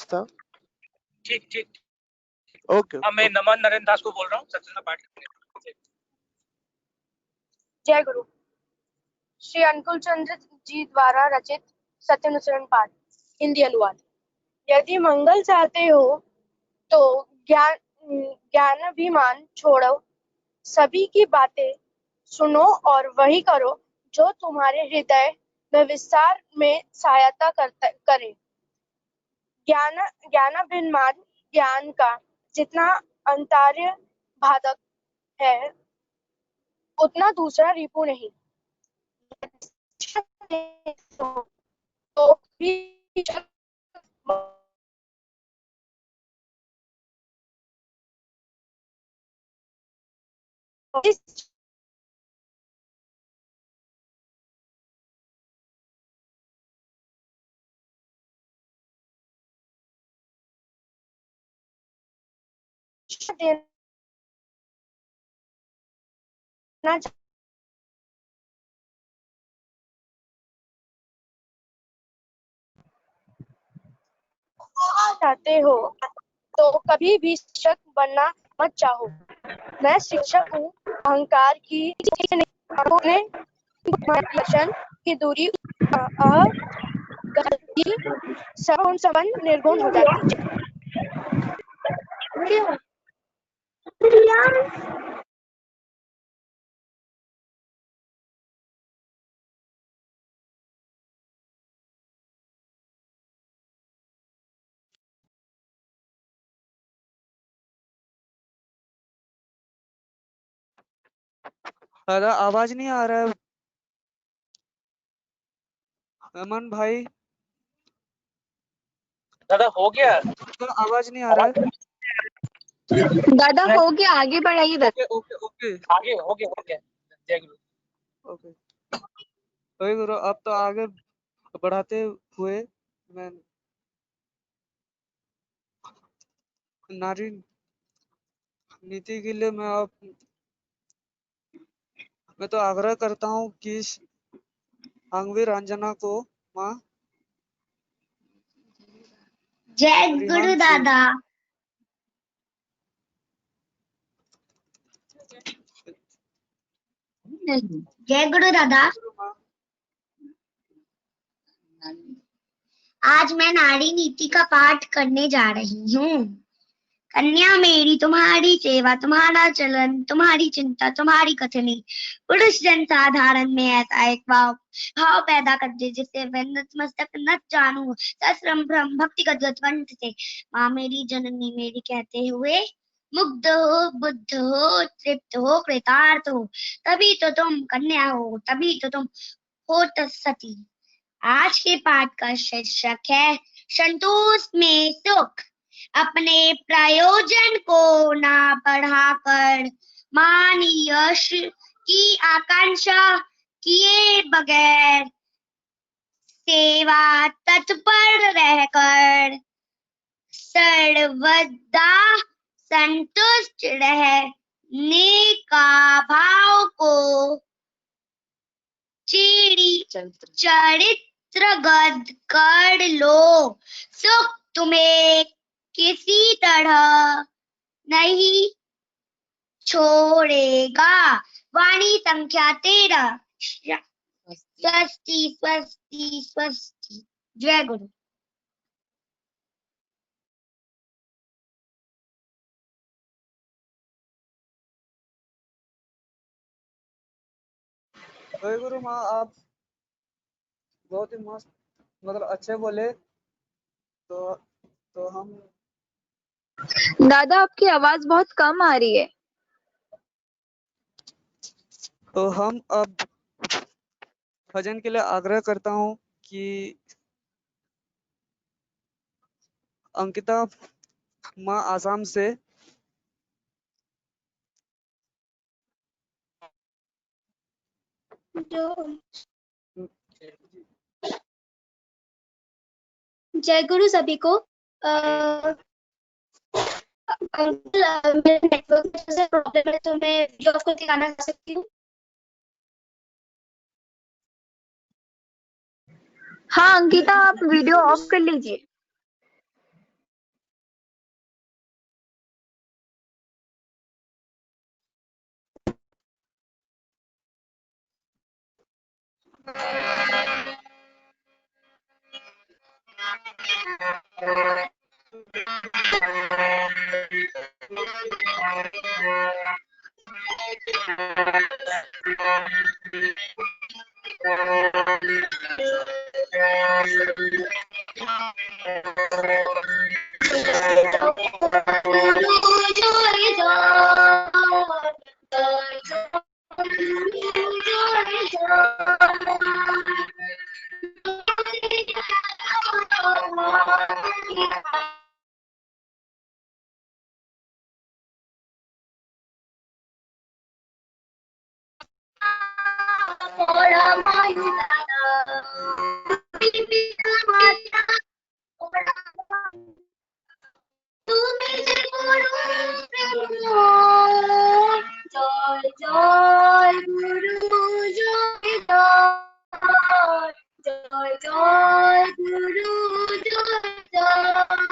था। ठीक ठीक। ओके। हाँ, मैं नमन नरेंद्र दास को बोल रहा हूँ, सत्यनारायण पाठ करने। जय गुरु। श्री अनुकूल चंद्र जी द्वारा रचित सत्यनारायण पाठ, हिंदी अनुवाद। यदि मंगल चाहते हो तो ज्ञानाभिमान छोड़ो, सभी की बातें सुनो और वही करो जो तुम्हारे हृदय में विस्तार में सहायता करे। ज्ञानाभिमान ज्ञान का जितना अंतर्य बाधक है, उतना दूसरा रिपु नहीं। तो भी देना चाहते हो तो कभी भी शिक्षक बनना मत चाहो। मैं शिक्षक हूँ, अहंकार की नहीं, दर्शन की दूरी गलती सगुण संबंध निर्गुण हो जाती है। दादा आवाज नहीं आ रहा है। अमन भाई दादा हो गया? आवाज नहीं आ रहा है। दादा हो गया, आगे बढ़ाइए दादा। ओके ओके आगे हो गया। जय गुरु। ओके ओके गुरु, अब तो आगे बढ़ाते हुए मैं नारी नीति के लिए मैं तो आग्रह करता हूँ कि अंगवी रंजना को माँ जय गुरु दादा। जय गुरु दादा। आज मैं नारी नीति का पाठ करने जा रही हूँ। कन्या मेरी तुम्हारी सेवा, तुम्हारा चलन, तुम्हारी चिंता, तुम्हारी कथनी। पुरुष जन साधारण में ऐसा एक भाव पैदा कर दे जिससे वह नतमस्तक न जानू सश्रम भ्रम भक्ति कंठ से माँ मेरी जननी मेरी कहते हुए मुग्ध हो, बुद्ध हो, तृप्त हो, कृतार्थ हो। तभी तो तुम कन्या हो, तभी तो तुम हो सती। आज के पाठ का शीर्षक है संतोष में सुख। अपने प्रयोजन को ना बढ़ाकर मान यश की आकांक्षा किए बगैर सेवा तत्पर रहकर सर्वदा संतुष्ट रहने का भाव को चरित्रगत कर लो। सुख तुम्हें किसी तरह नहीं छोड़ेगा। वाणी संख्या 13। स्वस्ति स्वस्ति स्वस्ति। जय गुरु। जय गुरु माँ, आप बहुत ही मस्त मतलब अच्छे बोले। तो हम दादा आपकी आवाज बहुत कम आ रही है। तो हम अब भजन के लिए आग्रह करता हूँ कि अंकिता माँ आसाम से जय गुरु सभी को। अंकल मेरे नेटवर्क में थोड़ा सा प्रॉब्लम है तो मैं वीडियो ऑफ करके गाना गा सकती हूँ? हाँ अंकिता, आप वीडियो ऑफ कर लीजिए। জয় জয় গুরু জয় জয় জয় জয় গুরু জয় জয়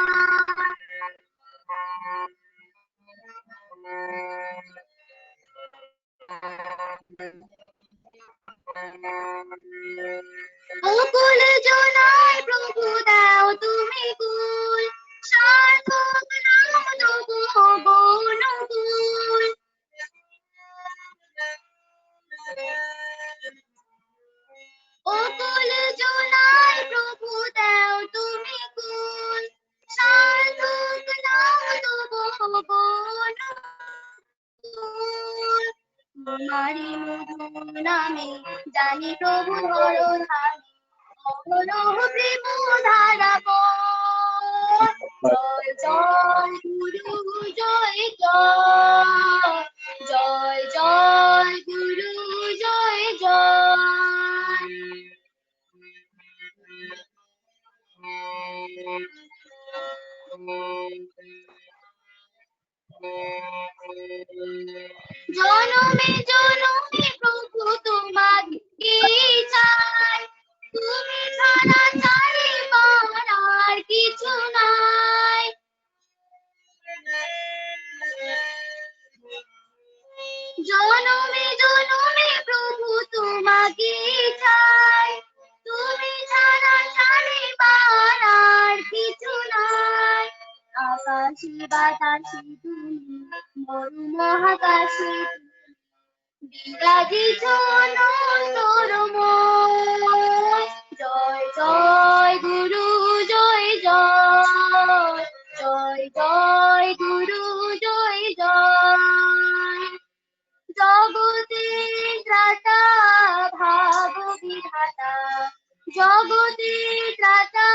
অকুল জনায় প্রভু দাও তুমি কুল সার্থক নাম তবু গৌণকুল অকুল জনায় প্রভু দাও তুমি কুল সার্থক নাম তবু গৌণকুল তোমারি মধুর নামে জানি প্রভু ধরধামে অহরহ প্রেম ধারা বয়। জয় জয় গুরু জয় জয় জয় জয় গুরু জয় জয় জনমে জনমে প্রভু তোমাকে চাই তুমি ছাড়া চারি আর কিছু নাই জনমে জনমে প্রভু তোমাকে চাই তুমি ছাড়া চারি আর কিছু নাই আকাশে বাতাসে তুমি মরু মহাকাশে বিরাজিত অনন্তরময়। জয় জয় গুরু জয় জয় জয় জয় গুরু জয় জয় জগতের ত্রাতা ভাব বিধাতা জগতের ত্রাতা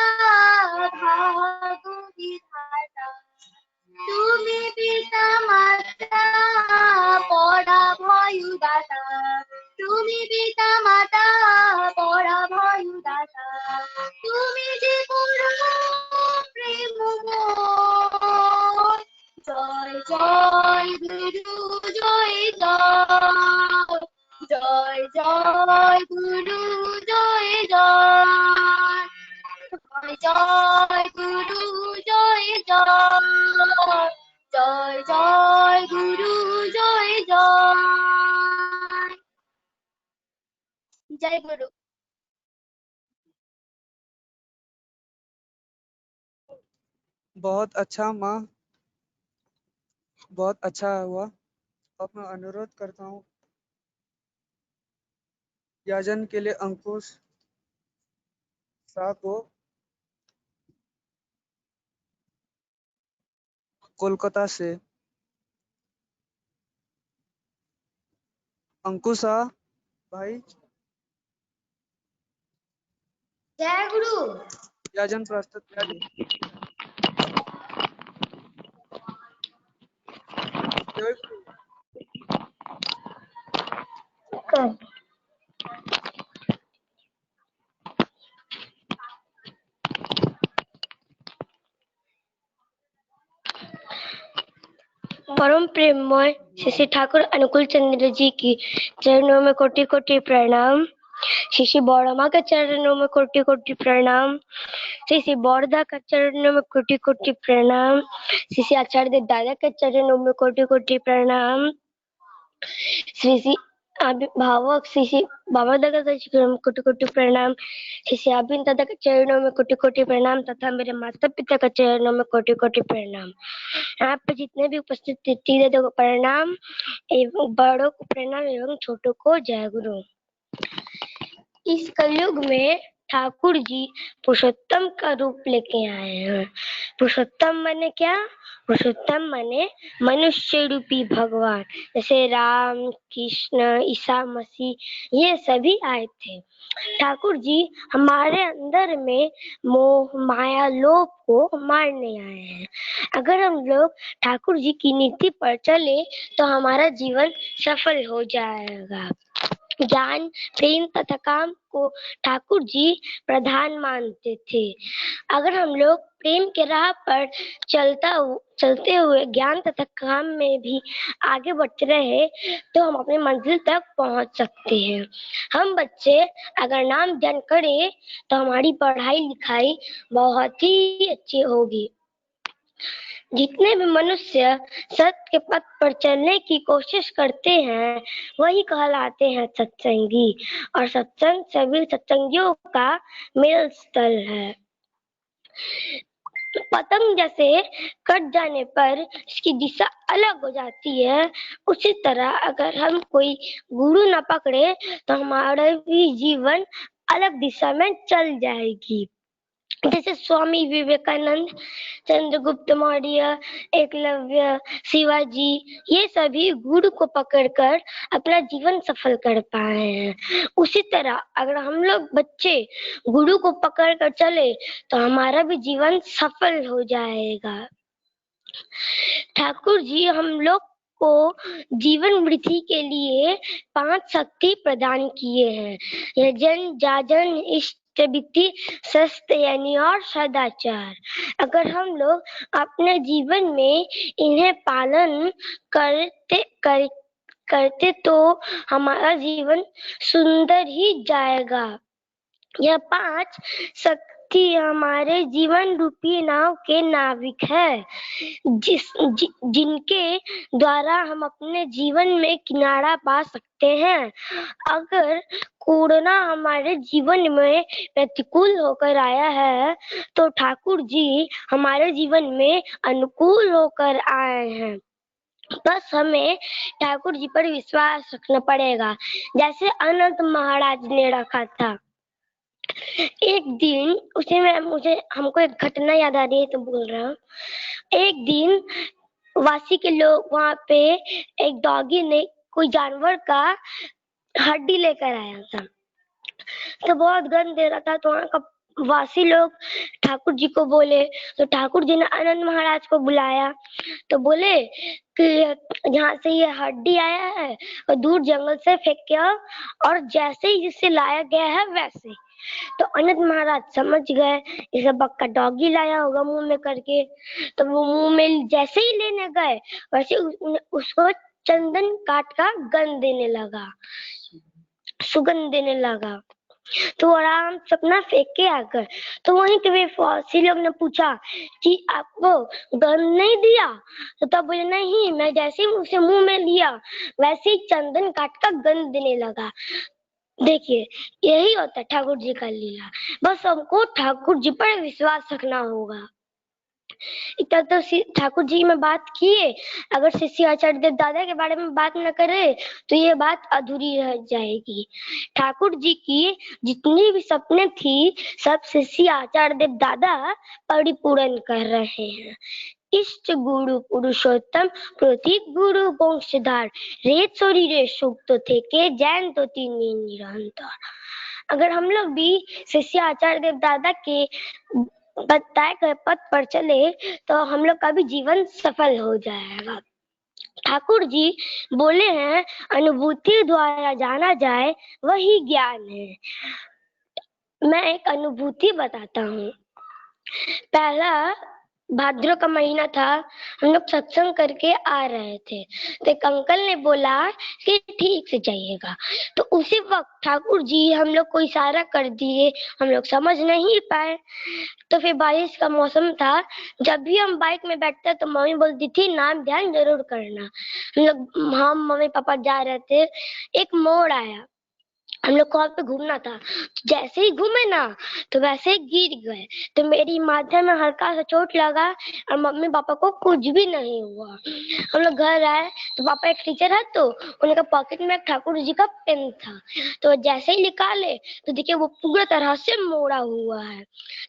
ভাব বিধাতা তুমি পিতা মাতা পরা ভয়দাতা তুমি পিতা মাতা পরা ভয়দাতা তুমি যে পরম প্রেমময়। জয় জয় গুরু জয় জয় জয় জয় গুরু জয় জয় জয় জয় গুরু জয় জয় জয় জয় গুরু জয় জয় জয় গুরু। बहुत अच्छा माँ, बहुत अच्छा हुआ। अब मैं अनुरोध करता हूँ याजन के लिए अंकुश शाह को कोलकाता से। अंकुश शाह भाई जय गुरु। याजन प्रस्तुत करिए। जय गुरु। परम प्रेममय श्री श्री ठाकुर अनुकूल चंद्र जी की चरणों में कोटि कोटि प्रणाम। श्री श्री बौड़मा के चरणों में कोटि कोटि प्रणाम। श्री श्री बौरदा के चरणों में कोटि कोटि प्रणाम। श्री श्री आचार्य दादा के चरणों में कोटि कोटि प्रणाम। श्री श्री अभिभावक श्री श्री बाबा दादा को कोटि कोटि प्रणाम। श्री श्री अभिन दादा के चरणों में कोटि कोटि प्रणाम तथा मेरे माता पिता के चरणों में कोटि कोटि प्रणाम। यहाँ पे जितने भी उपस्थित दीदी को प्रणाम एवं बड़ों को प्रणाम एवं छोटों को जय गुरु। इस कलयुग में ठाकुर जी पुरुषोत्तम का रूप लेके आए हैं। पुरुषोत्तम माने क्या? पुरुषोत्तम माने मनुष्य रूपी भगवान। जैसे राम, कृष्ण, ईसा मसीह ये सभी आए थे। ठाकुर जी हमारे अंदर में मोह माया लोभ को मारने आए हैं। अगर हम लोग ठाकुर जी की नीति पर चले तो हमारा जीवन सफल हो जाएगा। ज्ञान, प्रेम तथा काम को ठाकुर जी प्रधान मानते थे। अगर हम लोग प्रेम के राह पर चलते हुए ज्ञान तथा काम में भी आगे बढ़ते रहे तो हम अपनी मंजिल तक पहुंच सकते हैं। हम बच्चे अगर नाम ध्यान करें तो हमारी पढ़ाई लिखाई बहुत ही अच्छी होगी। जितने भी मनुष्य सत्य के पथ पर चलने की कोशिश करते हैं वही कहलाते हैं सत्संगी। और सत्संग सभी सत्संगियों का मेल स्थल है। पतंग जैसे कट जाने पर इसकी दिशा अलग हो जाती है, उसी तरह अगर हम कोई गुरु न पकड़े तो हमारा भी जीवन अलग दिशा में चल जाएगी। जैसे स्वामी विवेकानंद, चंद्रगुप्त मौर्य, एकलव्य, शिवाजी ये सभी गुरु को पकड़कर अपना जीवन सफल कर पाए हैं। उसी तरह अगर हम लोग बच्चे गुरु को पकड़कर चले तो हमारा भी जीवन सफल हो जाएगा। ठाकुर जी हम लोग को जीवन वृद्धि के लिए 5 शक्ति प्रदान किए हैं। यजन, जाजन, इष्ट विधि, शस्त्र यानी और सदाचार। अगर हम लोग अपने जीवन में इन्हें पालन करते तो हमारा जीवन सुंदर ही जाएगा। यह 5 शक्ति हमारे जीवन रूपी नाव के नाविक है, जिनके द्वारा हम अपने जीवन में किनारा पा सकते हैं। अगर कोरोना हमारे जीवन में प्रतिकूल होकर आया है तो ठाकुर जी हमारे जीवन में अनुकूल होकर आए हैं। बस हमें ठाकुर जी पर विश्वास रखना पड़ेगा, जैसे अनंत महाराज ने रखा था। एक दिन उसी में हमको एक घटना याद आ रही है तो बोल रहा हूँ। एक दिन वासी के लोग वहाँ पे एक डॉगी ने कोई जानवर का हड्डी लेकर आया था, तो बहुत गंध दे रहा था। तो वहाँ का वासी लोग ठाकुर जी को बोले, तो ठाकुर जी ने आनंद महाराज को बुलाया तो बोले कि यहाँ से ये हड्डी आया है और दूर जंगल से फेंक के आओ, और जैसे ही जिससे लाया गया है वैसे। तो अनंत महाराज समझ गए इसे बक्का डॉगी लाया होगा मुंह में करके। तो वो मुंह में जैसे ही लेने गए वैसे उसको चंदन काट का गंध देने लगा, सुगंध देने लगा। तो आराम से अपना फेंक के आकर तो वहीं के वे फौजी लोग ने पूछा कि आपको गंध नहीं दिया? तो तब बोले नहीं, मैं जैसे ही उसे मुंह में लिया वैसे ही चंदन काट का गंध देने लगा। देखिए यही होता है ठाकुर जी का लीला। बस हमको ठाकुर जी पर विश्वास रखना होगा। इतना तो ठाकुर जी में बात किए, अगर शिष्य आचार्य देव दादा के बारे में बात न करे तो ये बात अधूरी रह जाएगी। ठाकुर जी की जितनी भी सपने थी सब शिष्य आचार्य देव दादा परिपूर्ण कर रहे हैं। इष्ट गुरु पुरुषोत्तम प्रतीक गुरु वंशधार रेत शरीरे सुख तो थे के जैन तो तीन निरंतर। अगर हम लोग भी शिष्य आचार्य देव दादा के बताए गए पथ पर चले तो हम लोग का भी जीवन सफल हो जाएगा। ठाकुर जी बोले हैं अनुभूति द्वारा जाना जाए वही ज्ञान है। मैं एक अनुभूति बताता हूँ। पहला भाद्र का महीना था, हम लोग सत्संग करके आ रहे थे, तो एक अंकल ने बोला कि ठीक से जाइएगा। तो उसी वक्त ठाकुर जी हम लोग को इशारा कर दिए, हम लोग समझ नहीं पाए। तो फिर बारिश का मौसम था, जब भी हम बाइक में बैठते तो मम्मी बोलती थी नाम ध्यान जरूर करना। हम मम्मी पापा जा रहे थे, एक मोड़ आया, हम लोग को वहां पे घूमना था। जैसे ही घूमे ना तो वैसे ही गिर गए, तो मेरी माथे में हल्का सा चोट लगा और मम्मी पापा को कुछ भी नहीं हुआ। हम लोग घर आए तो पापा एक टीचर है, तो उनका पॉकेट में एक ठाकुर जी का पेन था, तो जैसे ही निकाले तो देखिए वो पूरा तरह से मोड़ा हुआ है।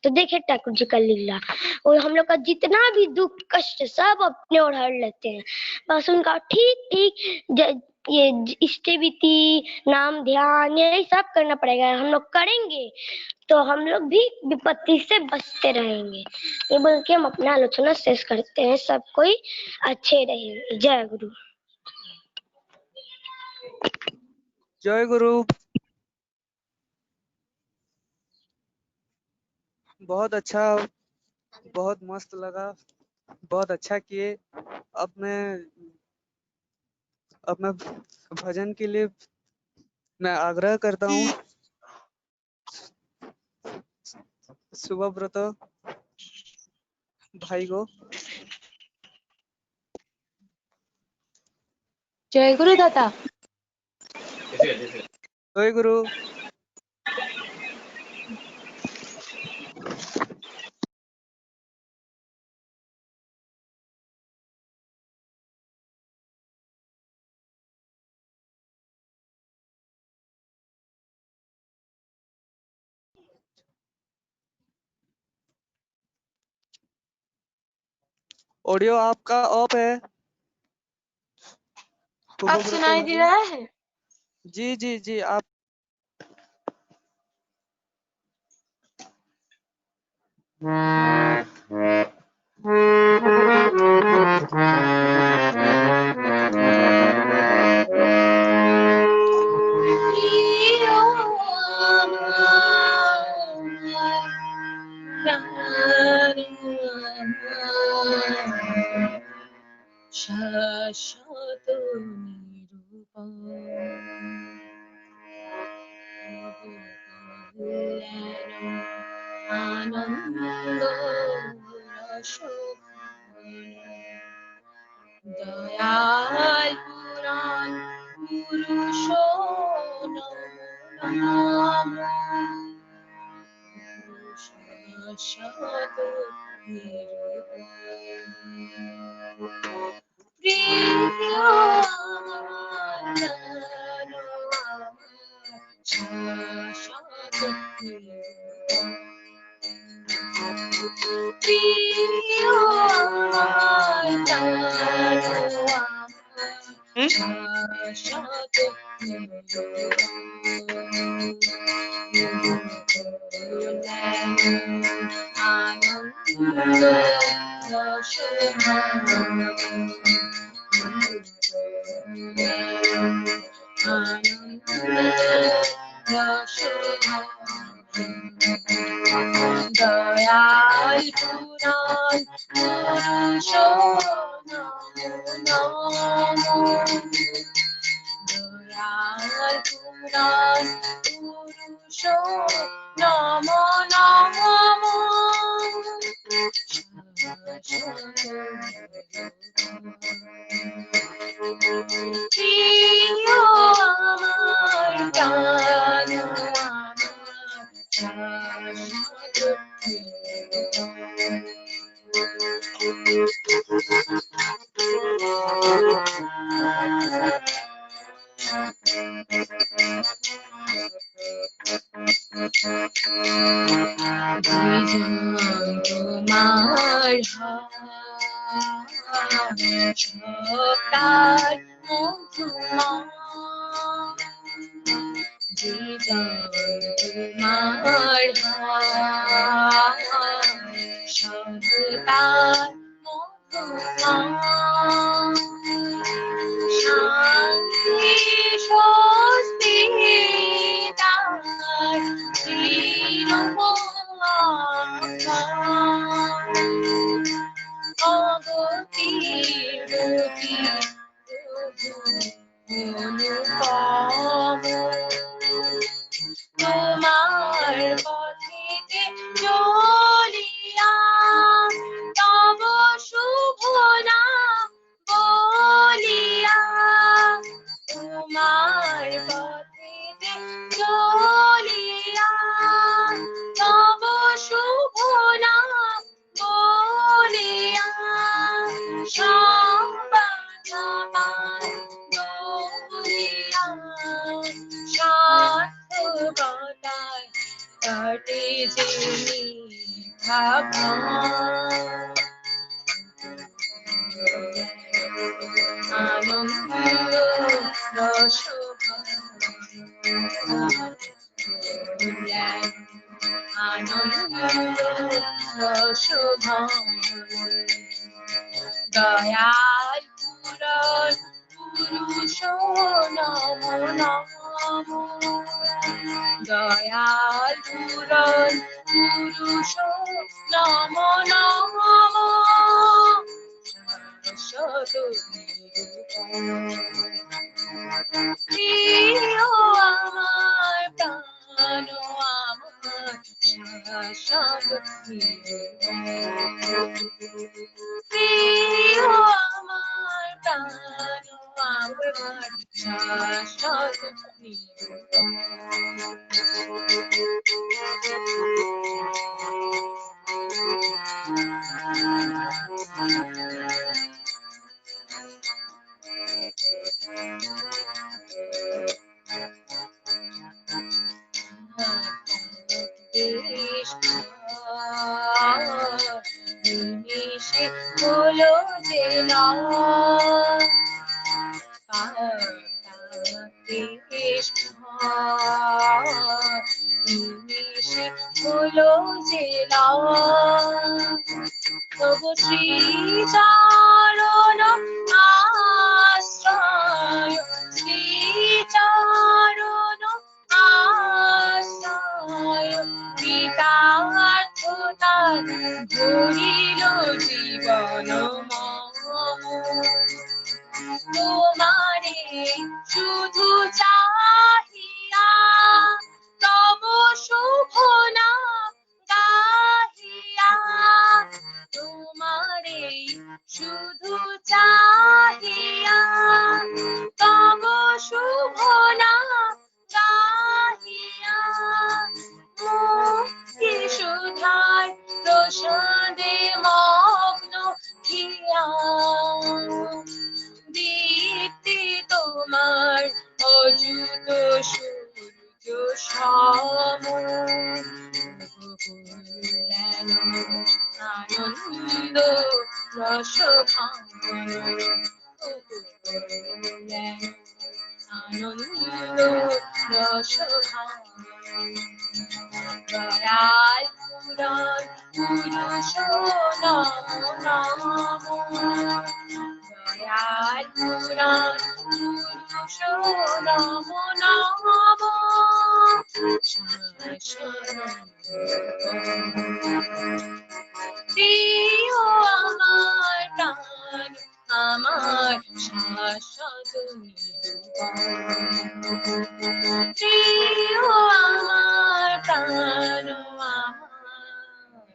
तो देखिए ठाकुर जी का लीला, और हम लोग का जितना भी दुख कष्ट सब अपने ओर हर लेते हैं। बस उनका ठीक ठीक ये इष्टविति नाम ध्यान यही सब करना पड़ेगा। हम लोग करेंगे तो हम लोग भी विपत्ति से बचते रहेंगे। ये बोल के हम अपना आलोचना शेष करते हैं। सब कोई अच्छे रहे। जय गुरु। जय गुरु। बहुत अच्छा, बहुत मस्त लगा, बहुत अच्छा किए। अब मैं भजन के लिए मैं आग्रह करता हूँ सुभब्रत भाई को। जय गुरु दादा। जय गुरु। ऑडियो आपका ऑफ है। अब सुनाई दे रहा है? जी जी जी, आप शाश्वत निरूपम आनंद दयाल पुराण पुरुषो नमो शाश्वत दयाल पुराण पुरुषो नमो दयाल पुराण पुरुषो नमो नमो प्रियो আমার প্রাণ তোমার সকাল মধুমা তোমার সকাল মধুমা শান্তি স্বস্তি তার চিরমঙ্গল যে মিথ্যা ভ্রম। আনন্দ রসভার আনন্দ রসভার দয়াল পুরন পুরুষ নম নম দয়াল পুরন পুরুষ নম নম প্রিয় আমার প্রাণ আমার শাশ্বত প্রিয় আমার প্রাণ আমার শাশ্বত নিমিষে হলো যে নিমিষে হলো যে তবু শ্রীচরণ আশ্রয় শ্রীচরণ আশ্রয় কৃতার্থতা ধরিল জীবন তোমারে শুধু চাহিয়া তব শুভ নাম গাহিয়া তোমারে শুধু চাহিয়া তব শুভ নাম গাহিয়া মুক্তি সুধার প্রসাদে মগ্ন হিয়া দীপ্তি তোমার অযুত সূর্য সম আনন্দ রসভান আনন্দ রসভান দয়াল পুরাণ পুরুষ নম নম দয়াল পুরাণ পুরুষ নম নম প্রিয় আমার প্রাণ আমার শাশ্বত প্রিয় আমার প্রাণ আমার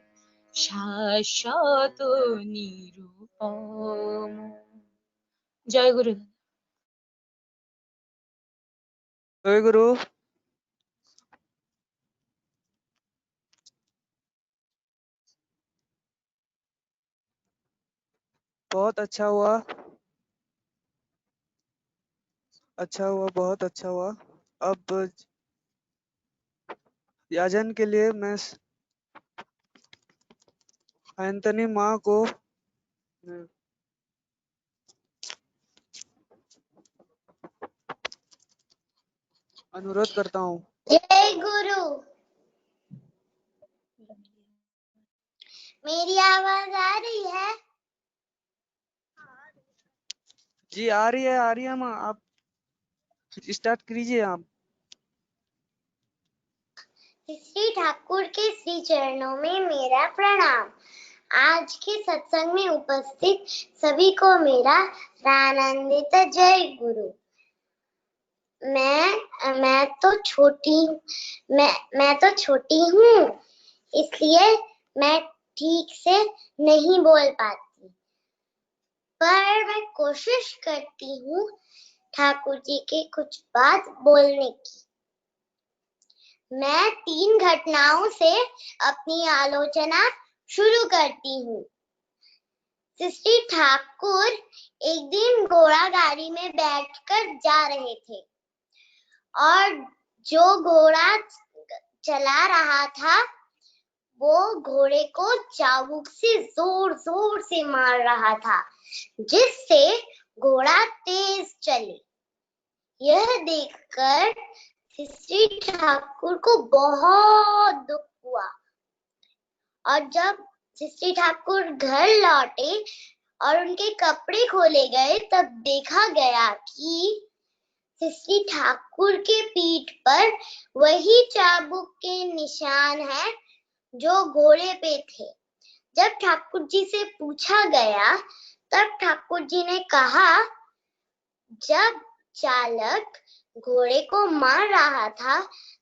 শাশ্বত নিরূপম। জয় গুরু। जय गुरु। बहुत अच्छा हुआ, बहुत अच्छा हुआ। अब याजन के लिए मैं एंथनी माँ को अनुरोध करता हूँ। जय गुरु। मेरी आवाज आ रही है? जी आ रही है माँ, आप स्टार्ट कीजिए आप। श्री ठाकुर के श्री चरणों में मेरा प्रणाम। आज के सत्संग में उपस्थित सभी को मेरा आनंदित जय गुरु। मैं तो छोटी हूँ, इसलिए मैं ठीक से नहीं बोल पाती, पर मैं कोशिश करती हूँ ठाकुर जी के कुछ बात बोलने की। मैं 3 घटनाओं से अपनी आलोचना शुरू करती हूँ। श्री ठाकुर एक दिन घोड़ा गाड़ी में बैठकर जा रहे थे और जो घोड़ा चला रहा था वो घोड़े को चाबुक से जोर जोर से मार रहा था, जिससे घोड़ा तेज चले। यह देखकर श्री ठाकुर को बहुत दुख हुआ और जब श्री ठाकुर घर लौटे और उनके कपड़े खोले गए, तब देखा गया कि श्री ठाकुर के पीठ पर वही चाबुक के निशान है जो घोड़े पे थे। जब ठाकुर जी से पूछा गया, तब ठाकुर जी ने कहा, जब चालक घोड़े को मार रहा था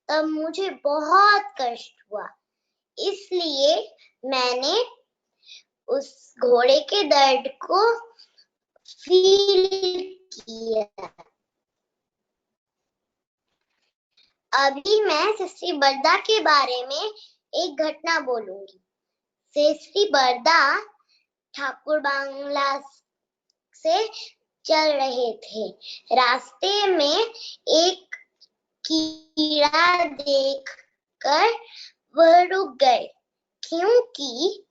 तब मुझे बहुत कष्ट हुआ, इसलिए मैंने उस घोड़े के दर्द को फील किया। अभी मैं सिस्टी बरदा के बारे में एक घटना बोलूंगी। सिस्टी बरदा ठाकुर बांग्ला से चल रहे थे। रास्ते में एक कीड़ा देखकर वह रुक गए, क्योंकि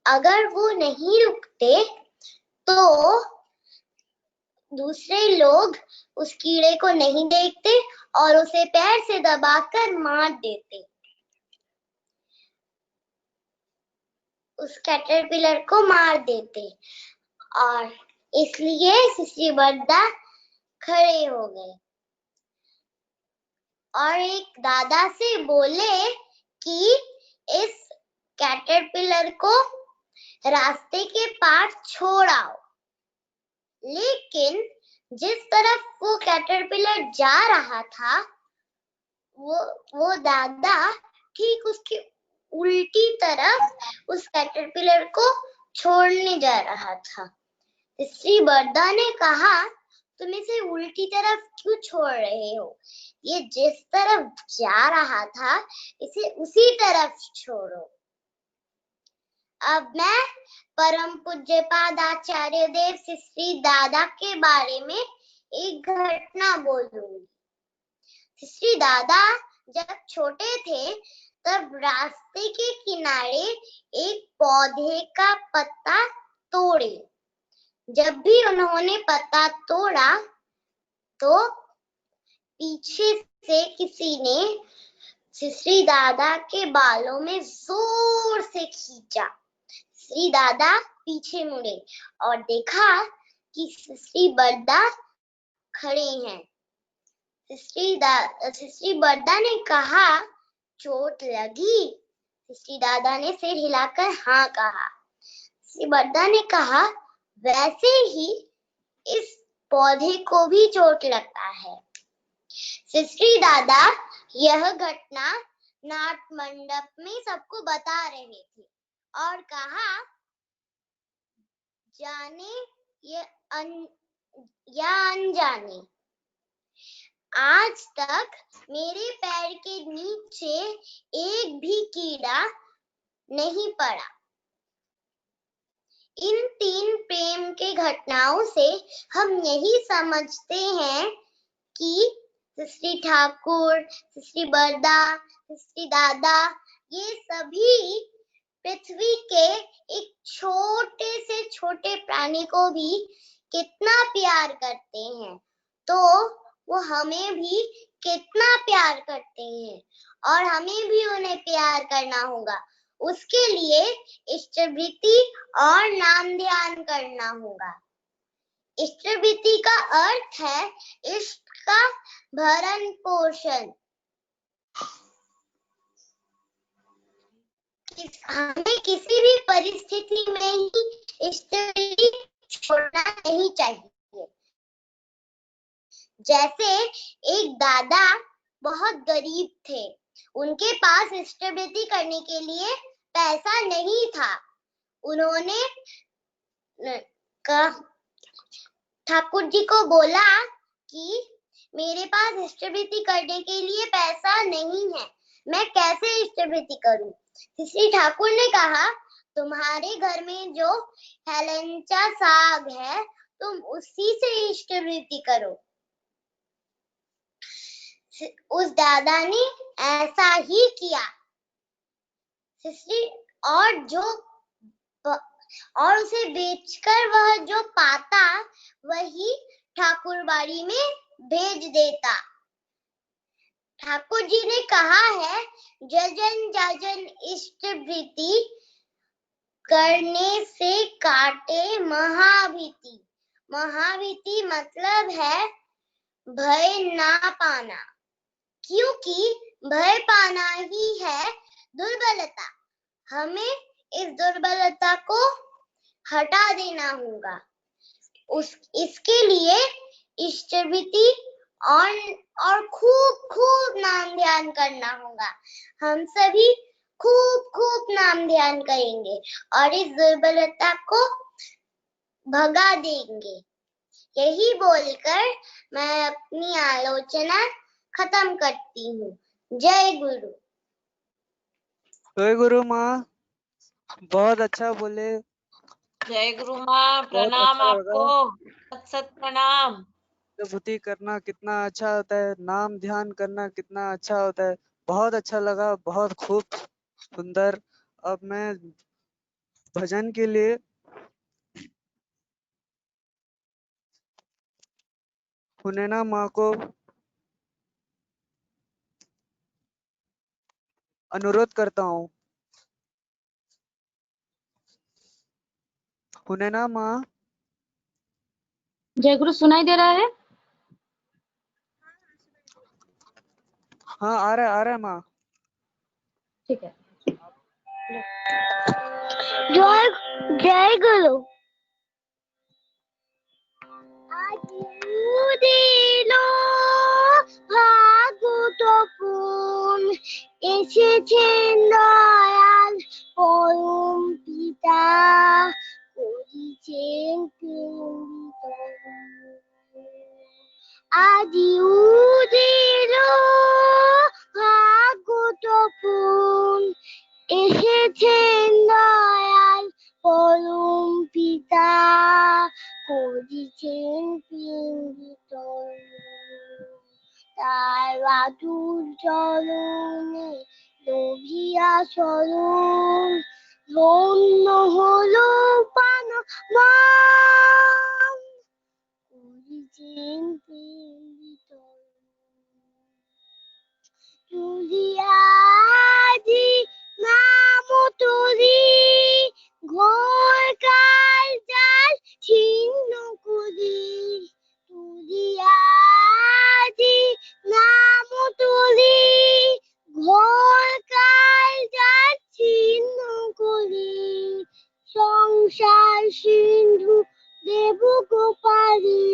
अगर वो नहीं रुकते तो दूसरे लोग उस कीड़े को नहीं देखते और उसे पैर से दबाकर मार देते। उस कैटरपिलर को मार देते और इसलिए सिस्टी बरदा खड़े हो गए और एक दादा से बोले कि इस कैटरपिलर को रास्ते के पास छोड़ आओ। लेकिन जिस तरफ वो कैटरपिलर जा रहा था, वो दादा ठीक उसकी उल्टी तरफ उस कैटरपिलर को छोड़ने जा रहा था। श्री बरदा ने कहा, तुम इसे उल्टी तरफ क्यों छोड़ रहे हो? ये जिस तरफ जा रहा था इसे उसी तरफ छोड़ो। अब मैं परम पूज्यपाद आचार्य देव श्री दादा के बारे में एक घटना बोलूंगी। श्री दादा जब छोटे थे तब रास्ते के किनारे एक पौधे का पत्ता तोड़े। जब भी उन्होंने पत्ता तोड़ा तो पीछे से किसी ने श्री दादा के बालों में जोर से खींचा। श्री दादा पीछे मुड़े और देखा कि श्री बरदा खड़े हैं। श्री बरदा ने कहा, चोट लगी? श्री दादा ने सिर हिलाकर हाँ कहा। श्री बरदा ने कहा, वैसे ही इस पौधे को भी चोट लगता है। श्री दादा यह घटना नाट मंडप में सबको बता रहे थे और कहा, जाने या अनजाने, आज तक मेरे पैर के नीचे एक भी कीड़ा नहीं पड़ा। इन 3 प्रेम के घटनाओं से हम यही समझते हैं कि श्री ठाकुर, श्री बरदा, श्री दादा ये सभी पृथ्वी के एक छोटे से छोटे प्राणी को भी कितना प्यार करते हैं, तो वो हमें भी कितना प्यार करते हैं और हमें भी उन्हें प्यार करना होगा। उसके लिए इष्टवृत्ति और नाम ध्यान करना होगा। इष्टवृत्ति का अर्थ है इष्ट का भरण पोषण। हमें किसी भी परिस्थिति में ही इष्टवृत्ति छोड़ना नहीं चाहिए। जैसे एक दादा बहुत गरीब थे, उनके पास इष्टवृत्ति करने के लिए पैसा नहीं था। उन्होंने ठाकुर जी को बोला कि मेरे पास इष्टवृत्ति करने के लिए पैसा नहीं है, मैं कैसे इष्टवृत्ति करूं? श्री ठाकुर ने कहा, तुम्हारे घर में जो हेलेंचा साग है तुम उसी से इष्टवृत्ति करो। उस दादा ने ऐसा ही किया। और उसे बेचकर वह जो पाता वही ठाकुर बाड़ी में भेज देता। ठाकुर जी ने कहा है, जजन जाजन इष्ट भीति करने से काटे महाभीति। महाभीति मतलब है भय ना पाना, क्योंकि भय पाना ही है दुर्बलता। हमें इस दुर्बलता को हटा देना होगा। इसके लिए इष्टभीति और खूब खूब नाम ध्यान करना होगा। हम सभी खूब खूब नाम ध्यान करेंगे और इस दुर्बलता को भगा देंगे। यही बोलकर मैं अपनी आलोचना खत्म करती हूँ। जय गुरु। जय गुरु माँ, बहुत अच्छा बोले। जय गुरु माँ, प्रणाम अच्छा लगा। आपको, सत प्रणाम। विभूति करना कितना अच्छा होता है, नाम ध्यान करना कितना अच्छा होता है। बहुत अच्छा लगा, बहुत खूब सुंदर। अब मैं भजन के लिए हुनैना माँ को अनुरोध करता हूँ। हुनैना माँ, जय गुरु सुनाई दे रहा है? हाँ आ रहा है माँ। ठीक है। जय जय गुरु। দিলো ভাগতপুন এসেছেন দয়াল পরম পিতা করিছেন আজি উদিলো ভাগতপুন এসেছেন দয়াল পরম পিতা করিছেন পিণ্ডিত তার বাতুর চরণে লোভিয়া স্মরণ ধন্য হলো পান করিছেন পিণ্ডিত তুলিয়াজি নাম তুলি ঘোর কাল জাল ছিন্ন করি তুলিয়াজি নাম তুলি ঘোর কাল জাল ছিন্ন করি সংসার সিন্ধু দেব গোপালী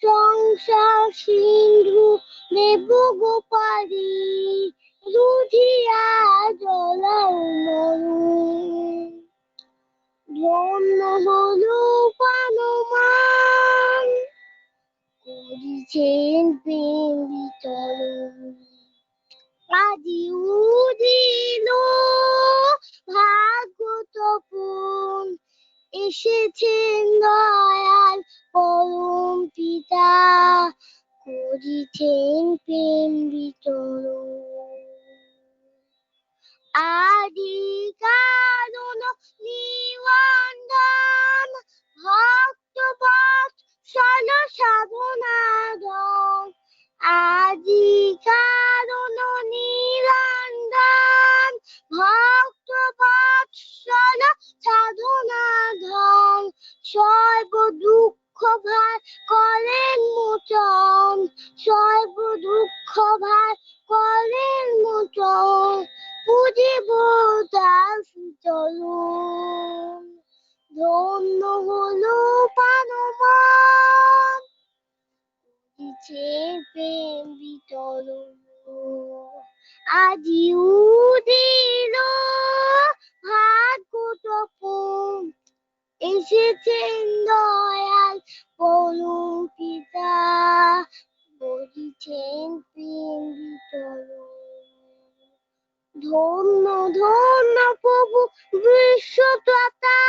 সংসার সিন্ধু দেব গোপালী রুধিয়া জলাও মরুণ ধন্য হলো পানমান করিছেন প্রেম বিতরণ আজি উদিল ভাগতপুন এসেছেন দয়াল পরম পিতা করিছেন প্রেম বিতরণ আদি কারণ নিবন্ধন ভক্ত বৎসল সাধনাধন আদি কারণ নিরঞ্জন ভক্ত বৎসল সাধনাধন সর্ব দুঃখ ভার করেন মোচন সর্ব দুঃখ ভার করেন মোচন বুঝিব তার চরণ ধন্য হলো পানমান করিছে প্রেম বিতরণ আজি উদিল ভাগতপুন এসেছেন দয়াল পরম পিতা করিছেন প্রেম বিতরণ ধন্য ধন্য প্রভু বিশ্বদাতা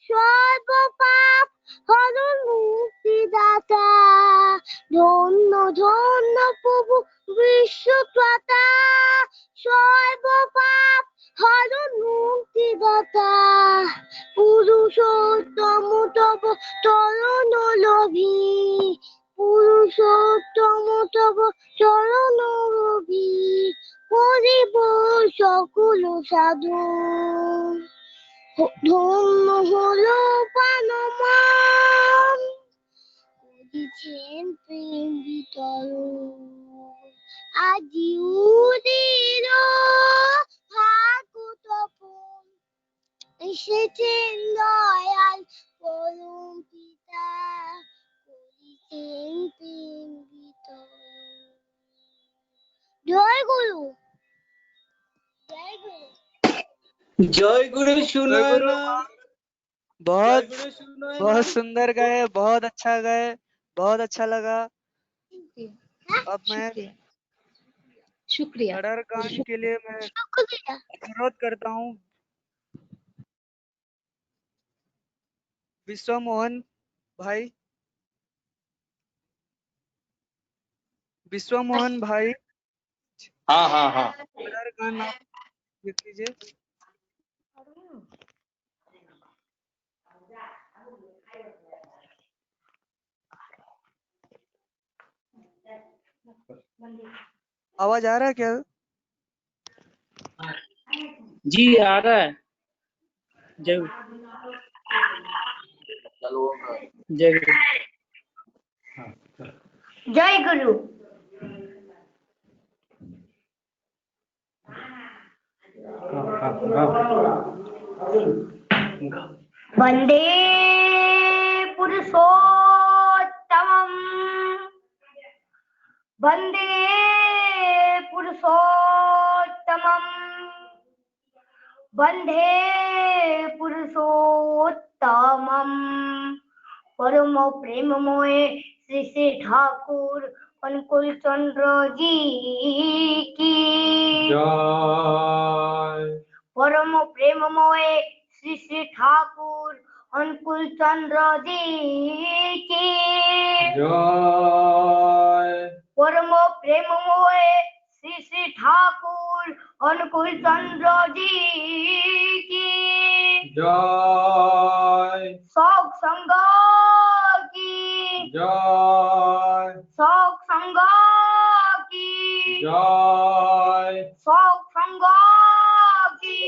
সর্ব পাপ হরণ মুক্তিদাতা ধন্য ধন্য প্রভু বিশ্বদাতা সর্ব পাপ পিতা পুরুষোত্তম তব চরণ লোভী পুরুষোত্তম তব চরণ লোভী করিব সকল সাধু ধন্য হলো পানমান করিছেন প্রেম বিতরণ আজি উদির ভাগতপন এসেছেন দয়াল পরম পিতা করিছেন প্রেম বিতরণ। জয় গুরু জয় গুরু जय गुरु सुनाना बहुत जय गुरु सुनाना बहुत सुंदर गए, बहुत अच्छा गए, बहुत अच्छा लगा। अब मैं शुक्रिया शुक्रिया अडर गान के लिए मैं शुक्रिया अनुरोध करता हूँ विश्व मोहन भाई, विश्व मोहन भाई हाँ हाँ हाँ अडर गान आप लिख लीजिए। आवाज आ रहा है क्या? जी आ रहा है। जय गुरु जय गुरु जय गुरु वंदे पुरुषोत्तमम् वंदे पुरुषोत्तमम् वंदे पुरुषोत्तमम् परम प्रेममय श्री श्री ठाकुर अनुकूल चंद्र जी की परम प्रेममय श्री श्री ठाकुर अनुकूल चंद्र जी की परम प्रेममय श्री श्री ठाकुर अनुकूल चंद्र जी की शोक संग की शोक संग की शोक संग की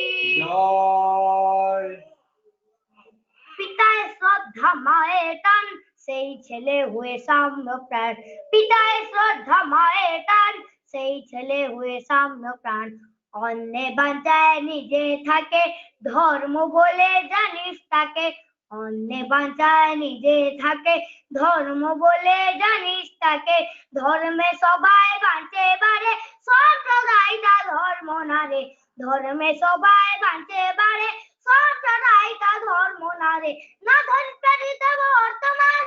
পিতায় শ্রদ্ধা মায়ের টান সেই ছেলে হয়ে সাম্য প্রাণ পিতায় শ্রদ্ধা মায়ের টান সেই ছেলে হয়ে সাম্য প্রাণ অন্যে বাঁচায় নিজে থাকে ধর্ম বলে জানিস তাকে অন্যে বাঁচায় নিজে থাকে ধর্ম বলে জানিস তাকে ধর্মে সবাই বাঁচে বারে সম্প্রদায়টা ধর্ম না রে ধর্মে সবাই বাঁচে বারে সম্প্রদায়টা ধর্ম না রে না ধরিতে বর্তমান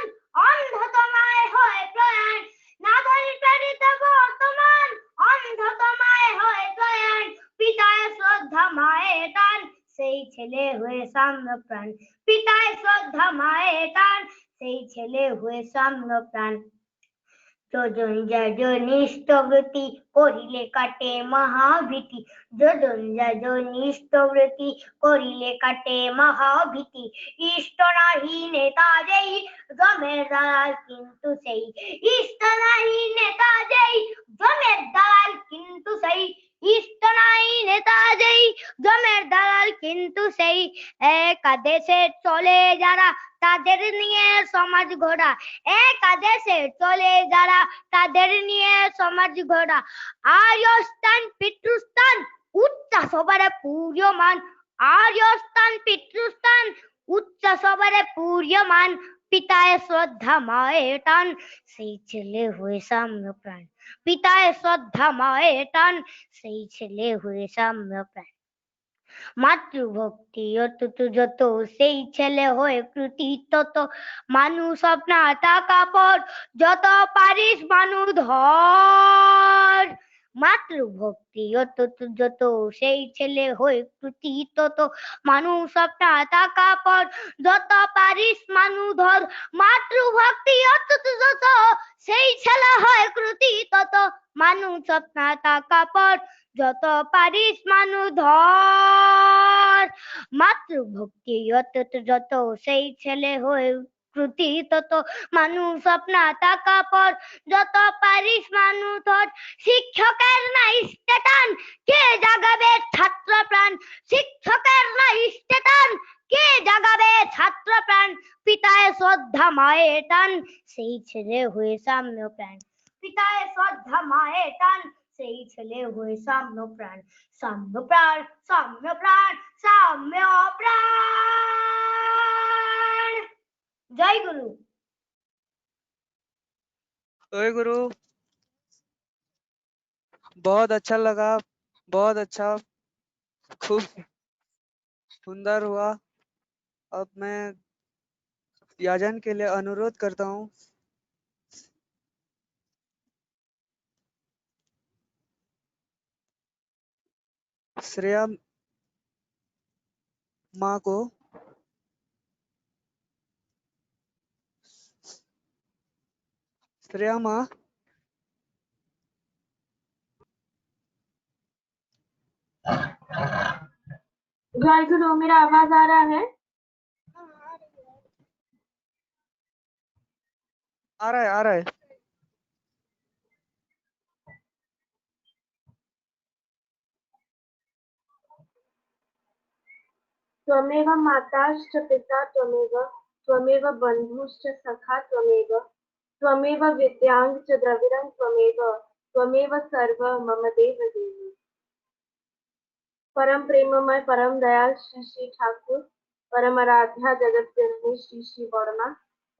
অন্ধতমায় হয় প্রয়াণ না ধরিতে বর্তমান অন্ধতমায় হয় প্রয়াণ পিতায় শ্রদ্ধা মায়ের টান সেই ছেলে হয়ে সাম্য প্রাণ পিতায় শ্রদ্ধা মায়ের টান সেই ছেলে হয়ে সাম্য প্রাণ যোজন যাজন ইষ্টব্রতি করিলে কাটে মহাভীতি যোজন যাজন ইষ্টব্রতি করিলে কাটে মহাভীতি ইষ্ট নাহি নেতা যেই জমের দালাল কিন্তু সেই ইষ্ট নাহি নেতা যেই জমের দালাল কিন্তু সেই ইষ্ট নাই নেতা যেই জমের দালাল কিন্তু সেই একাদেশে চলে যারা তাদের নিয়ে সমাজ গড়া একাদেশে চলে যারা তাদের নিয়ে সমাজ গড়া আর্যস্থান পিতৃস্থান উচ্চ সবারে পূর্যমান আর্যস্থান পিতৃস্থান উচ্চ সবারে পূর্যমান পিতায় শ্রদ্ধা মায়ের টান সেই ছেলে হয়ে সাম্য প্রাণ পিতায় শ্রদ্ধা মায়ের টান সেই ছেলে হয়ে সাম্য প্রাণ মাতৃভক্তি অতুত যত সেই ছেলে হয়ে কৃতি তত মানুষ আপনা টাকা পর যত পারিস মানু ধর মাতৃভক্তি অতুত যত সেই ছেলে হয়ে কৃতি তত মানুষ আপনা টাকা পর যত পারিস মানু ধর মাতৃভক্তি অতুত যত সেই ছেলে হয় কৃতি তত মানুষ আপনা টাকা পর যত পারিস মানু ধর, মাতৃভক্তি অতত যত, সেই ছেলে হয়ে প্রতি তত, মানুষ আপনা টাকা পর, যত পারিস মানু ধর। শিক্ষকের নাই স্টেটান, কে জাগাবে ছাত্র প্রাণ, শিক্ষকের নাই স্টেটান, কে জাগাবে ছাত্র প্রাণ, পিতায় শ্রদ্ধা মায়ের টান, সেই ছেলে হয়ে সাম্য প্রাণ, পিতায় শ্রদ্ধা মায়ের টান, সেই ছেলে হয়ে সাম্য প্রাণ, সাম্য প্রাণ, সাম্য প্রাণ, সাম্য প্রাণ। জয় গুরু। जय गुरु। बहुत अच्छा लगा, बहुत अच्छा, खूब सुंदर हुआ। अब मैं याजन के लिए अनुरोध करता हूँ। श्रेया माँ को श्रेया माँ, जय गुरु, मेरा आवाज आ रहा है? आ रहा है, आ रहा है। त्वमेव माताश्च पिता त्वमेव, त्वमेव बन्धुश्च सखा त्वमेव, त्वमेव विद्यां च द्रविणं त्वमेव, त्वमेव सर्वं मम देव देव। परम प्रेममय, परम दयाल श्री श्री ठाकुर, परम आराध्या जगत जननी श्री श्री बर्मा,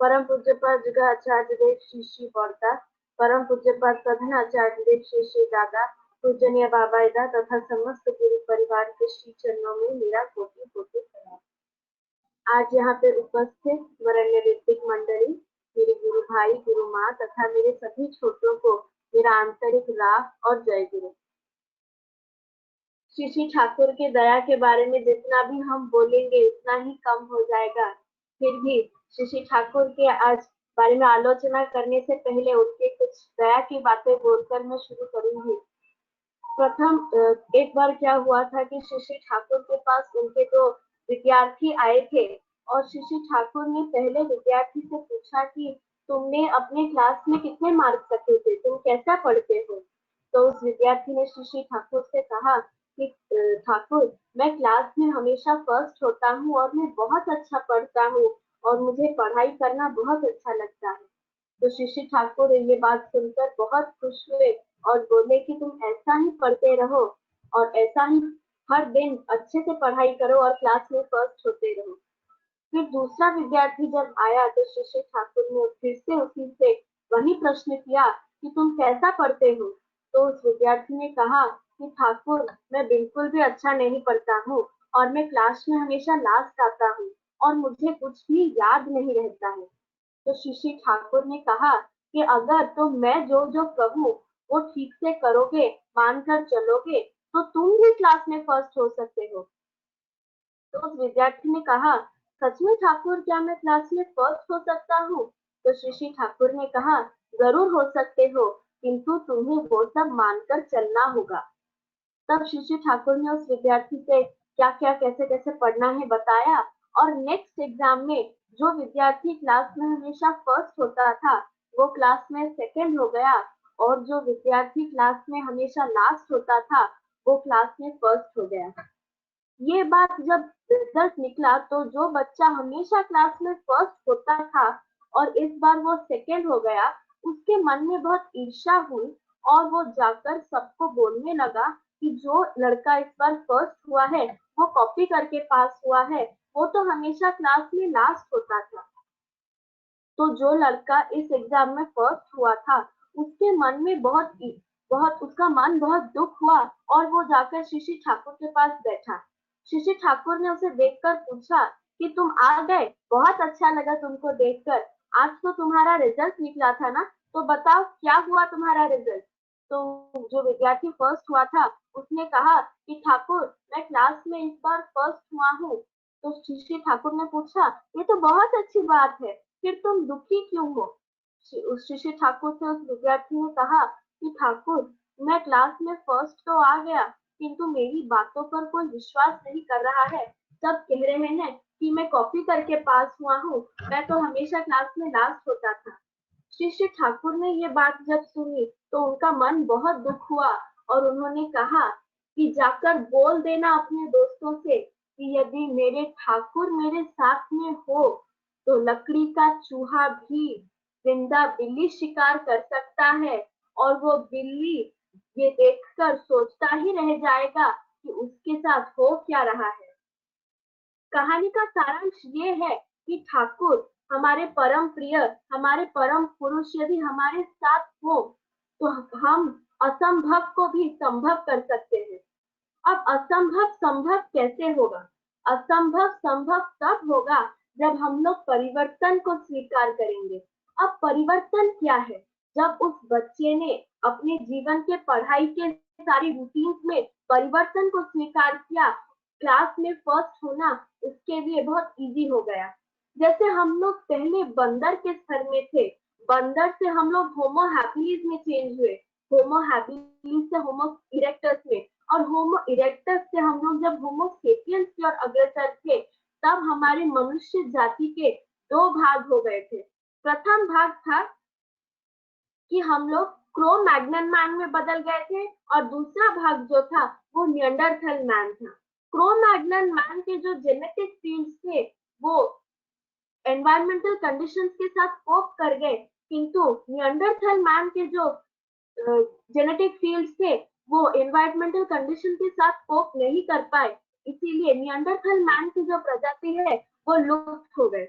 परम पूज्यपाद जगह आचार्य देव श्री श्री बर्ता, परम पूज्यपाद प्रधान आचार्य देव श्री श्री दादा, पूजनीय बाबाइदा तथा समस्त गुरु परिवार के श्री चरणों में मेरा कोटि कोटि प्रणाम। आज यहाँ पे उपस्थित वरेण्य ऋत्विक मंडली, मेरे गुरु भाई, गुरु माँ तथा मेरे सभी छोटों को मेरा आंतरिक राग और जय गुरु। श्री श्री ठाकुर के दया के बारे में जितना भी हम बोलेंगे उतना ही कम हो जाएगा। फिर भी श्री श्री ठाकुर के आज बारे में आलोचना करने से पहले उनके कुछ दया की बातें बोलकर मैं शुरू करूंगी। प्रथम एक बार क्या हुआ था कि श्री श्री ठाकुर के पास उनके दो विद्यार्थी आए थे और श्री श्री ठाकुर ने पहले विद्यार्थी से पूछा कि तुमने अपने क्लास में कितने मार्क्स रखे थे, तुम कैसा पढ़ते हो। तो उस विद्यार्थी ने श्री श्री ठाकुर से कहा कि ठाकुर, मैं क्लास में हमेशा फर्स्ट होता हूँ और मैं बहुत अच्छा पढ़ता हूँ और मुझे पढ़ाई करना बहुत अच्छा लगता है। तो श्री श्री ठाकुर ये बात सुनकर बहुत खुश हुए और बोले कि तुम ऐसा ही पढ़ते रहो और ऐसा ही हर दिन अच्छे से पढ़ाई करो और क्लास में फर्स्ट होते रहो। फिर दूसरा विद्यार्थी जब आया तो श्री श्री ठाकुर ने फिर से उसी से वही प्रश्न किया कि तुम कैसा पढ़ते हो। तो उस विद्यार्थी ने कहा कि ठाकुर, मैं बिल्कुल भी अच्छा नहीं पढ़ता हूँ और मैं क्लास में हमेशा लास्ट आता हूँ और मुझे कुछ भी याद नहीं रहता है। तो श्री श्री ठाकुर ने कहा कि अगर तुम मैं जो जो कहूँ वो ठीक से करोगे, मानकर चलोगे, तो तुम भी क्लास में फर्स्ट हो सकते हो। तो उस विद्यार्थी ने कहा, सच में ठाकुर, क्या मैं क्लास में फर्स्ट हो सकता हूँ। तो श्री श्री ठाकुर ने कहा, जरूर हो सकते हो, किंतु तुम्हें वो सब मानकर चलना होगा। तब श्री श्री ठाकुर ने उस विद्यार्थी से क्या क्या कैसे कैसे पढ़ना है बताया और नेक्स्ट एग्जाम में जो विद्यार्थी क्लास में हमेशा फर्स्ट होता था वो क्लास में सेकंड हो गया और जो विद्यार्थी क्लास में हमेशा लास्ट होता था वो क्लास में फर्स्ट हो गया। ये बात जब रिजल्ट निकला तो जो बच्चा हमेशा क्लास में फर्स्ट होता था और इस बार वो सेकंड हो गया, उसके मन में बहुत ईर्ष्या हुई और वो जाकर सबको बोलने लगा कि जो लड़का इस बार फर्स्ट हुआ है वो कॉपी करके पास हुआ है, वो तो हमेशा क्लास में लास्ट होता था। तो जो लड़का इस एग्जाम में फर्स्ट हुआ था उसके मन में बहुत उसका मन बहुत दुख हुआ और वो जाकर श्री श्री ठाकुर के पास बैठा। श्री श्री ठाकुर ने उसे देखकर पूछा कि तुम आ गए, बहुत अच्छा लगा तुमको देखकर, आज तो तुम्हारा रिजल्ट निकला था ना, तो बताओ क्या हुआ तुम्हारा रिजल्ट। तो जो विद्यार्थी फर्स्ट हुआ था उसने कहा कि ठाकुर, मैं क्लास में इस बार फर्स्ट हुआ हूँ। तो श्री श्री ठाकुर ने पूछा, ये तो बहुत अच्छी बात है, फिर तुम दुखी क्यों हो। श्री श्री ठाकुर से उस विद्यार्थी ने कहा कि ठाकुर, मैं क्लास में फर्स्ट तो आ गया, किंतु मेरी बातों पर कोई विश्वास नहीं कर रहा है। सब कह रहे हैं कि मैं कॉपी करके पास हुआ हूँ, मैं तो हमेशा क्लास में लास्ट होता था। श्री ठाकुर ने ये बात जब सुनी तो उनका मन बहुत दुख हुआ और उन्होंने कहा कि जाकर बोल देना अपने दोस्तों से कि यदि मेरे ठाकुर मेरे साथ में हो तो लकड़ी का चूहा भी जिंदा बिल्ली शिकार कर सकता है, और वो बिल्ली ये देखकर सोचता ही रह जाएगा कि उसके साथ हो क्या रहा है। कहानी का सारांश ये है कि ठाकुर हमारे परम प्रिय, हमारे परम पुरुष यदि हमारे साथ हो तो हम असंभव को भी संभव कर सकते हैं। अब असंभव संभव कैसे होगा? असंभव संभव तब होगा जब हम लोग परिवर्तन को स्वीकार करेंगे। अब परिवर्तन क्या है? जब उस बच्चे ने अपने जीवन के पढ़ाई के सारी रूटीन्स में परिवर्तन को स्वीकार किया, क्लास में फर्स्ट होना उसके लिए बहुत इजी हो गया। जैसे हम लोग पहले बंदर के स्तर में थे, बंदर से हम लोग होमो हैबिलिस में चेंज हुए, होमो हैबिलिस से होमो इरेक्टस में, और होमो इरेक्टस से हम लोग जब होमो सेपियंस की ओर अग्रसर थे तब हमारे मनुष्य जाति के दो भाग हो गए थे। प्रथम भाग था कि हम लोग क्रो मैग्नन मैन में बदल गए थे, और दूसरा भाग जो था वो नियंडरथल मैन था। क्रो मैग्नन मैन के जो जेनेटिक फील्ड्स थे वो एनवायरमेंटल कंडीशंस के साथ कोप कर गए, किंतु नियंडरथल मैन के जो जेनेटिक फील्ड्स थे वो एनवायरमेंटल कंडीशन के साथ कोप नहीं कर पाए, इसीलिए नियंडरथल मैन की जो प्रजाति है वो लुप्त हो गए।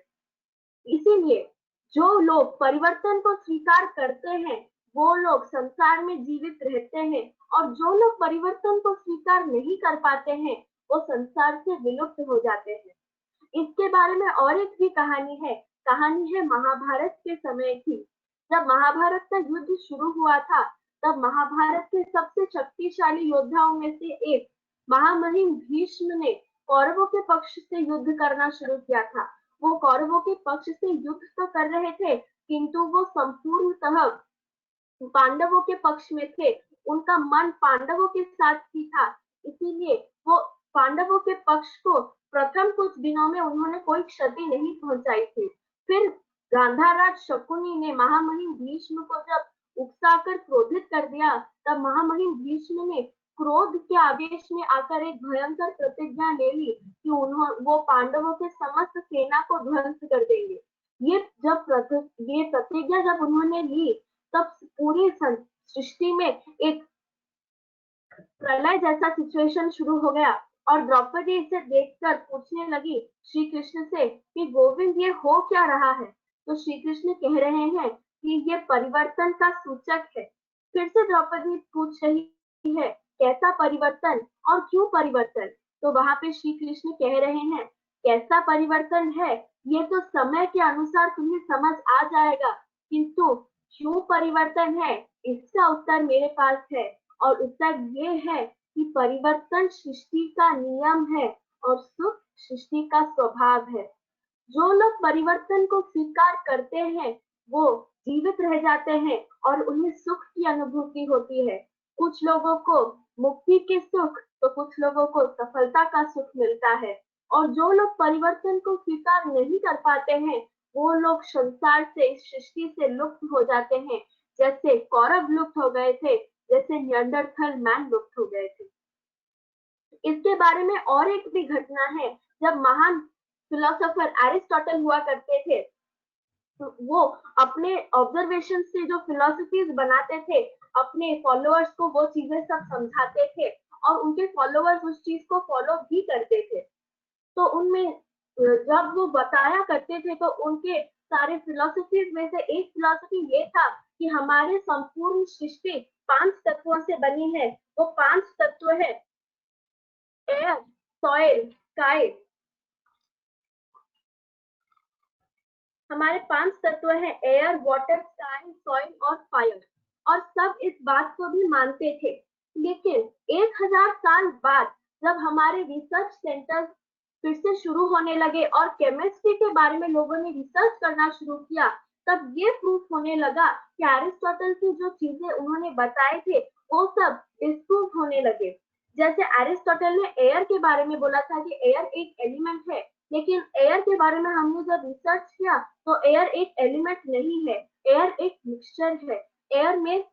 इसीलिए जो लोग परिवर्तन को स्वीकार करते हैं वो लोग संसार में जीवित रहते हैं, और जो लोग परिवर्तन को स्वीकार नहीं कर पाते हैं वो संसार से विलुप्त हो जाते हैं। इसके बारे में और एक भी कहानी है महाभारत के समय की। जब महाभारत का युद्ध शुरू हुआ था तब महाभारत के सबसे शक्तिशाली योद्धाओं में से एक महामहिम भीष्म ने कौरवों के पक्ष से युद्ध करना शुरू किया था। वो कौरवों के पक्ष से युद्ध तो कर रहे थे, किंतु वो संपूर्णतः पांडवों के पक्ष में थे, उनका मन पांडवों के साथ ही था, इसीलिए वो पांडवों के पक्ष को प्रथम कुछ दिनों में उन्होंने कोई क्षति नहीं पहुंचाई थी। फिर गांधाराज शकुनी ने महामहिम भीष्म को जब उकसाकर क्रोधित कर दिया, तब महामहिम भीष्म ने क्रोध के आवेश में आकर एक भयंकर प्रतिज्ञा ले ली कि वो पांडवों के समस्त सेना को ध्वंस कर देंगे। ये प्रतिज्ञा जब उन्होंने ली तब पूरी सृष्टि में एक प्रलय जैसा सिचुएशन शुरू हो गया, और द्रौपदी इसे देखकर पूछने लगी श्री कृष्ण से कि गोविंद ये हो क्या रहा है? तो श्री कृष्ण कह रहे हैं कि ये परिवर्तन का सूचक है। फिर से द्रौपदी पूछ रही है कैसा परिवर्तन और क्यों परिवर्तन? तो वहां पे श्री कृष्ण कह रहे हैं कैसा परिवर्तन है ये तो समय के अनुसार तुम्हें समझ आ जाएगा, किंतु क्यों परिवर्तन है इसका उत्तर मेरे पास है, और उत्तर ये है कि परिवर्तन सृष्टि का नियम है और सुख सृष्टि का स्वभाव है। जो लोग परिवर्तन को स्वीकार करते हैं वो जीवित रह जाते हैं और उन्हें सुख की अनुभूति होती है। कुछ लोगों को मुक्ति के सुख तो कुछ लोगों को सफलता का सुख मिलता है, और जो लोग परिवर्तन को स्वीकार नहीं कर पाते हैं वो लोग संसार से, इस सृष्टि से लुप्त हो जाते हैं, जैसे कौरव लुप्त हो गए थे, जैसे नियंडरथल मैन लुप्त हो गए थे। इसके बारे में और एक भी घटना है। जब महान फिलोसोफर एरिस्टोटल हुआ करते थे, तो वो अपने ऑब्जर्वेशन से जो फिलोसफीज बनाते थे अपने फॉलोअर्स को वो चीजें सब समझाते थे, और उनके फॉलोअर्स उस चीज को फॉलो भी करते थे। तो उनमें जब वो बताया करते थे तो उनके सारे फिलोसफीज में से एक फिलोसफी ये था कि हमारे संपूर्ण सृष्टि 5 तत्वों से बनी है। वो 5 तत्व है एयर, सॉइल, स्काई। हमारे 5 तत्व है एयर, वाटर, स्काई, सॉइल और फायर, और सब इस बात को भी मानते थे। लेकिन 1000 साल बाद जब हमारे रिसर्च सेंटर्स फिर से शुरू होने लगे और केमिस्ट्री के बारे में लोगों ने रिसर्च करना शुरू किया, तब ये प्रूफ होने लगा कि एरिस्टोटल की जो चीजें उन्होंने बताए थे वो सब डिस्प्रूव होने लगे। जैसे एरिस्टोटल ने एयर के बारे में बोला था कि एयर एक एलिमेंट है, लेकिन एयर के बारे में हमने जब रिसर्च किया तो एयर एक एलिमेंट नहीं है, एयर एक मिक्सचर है। एयर में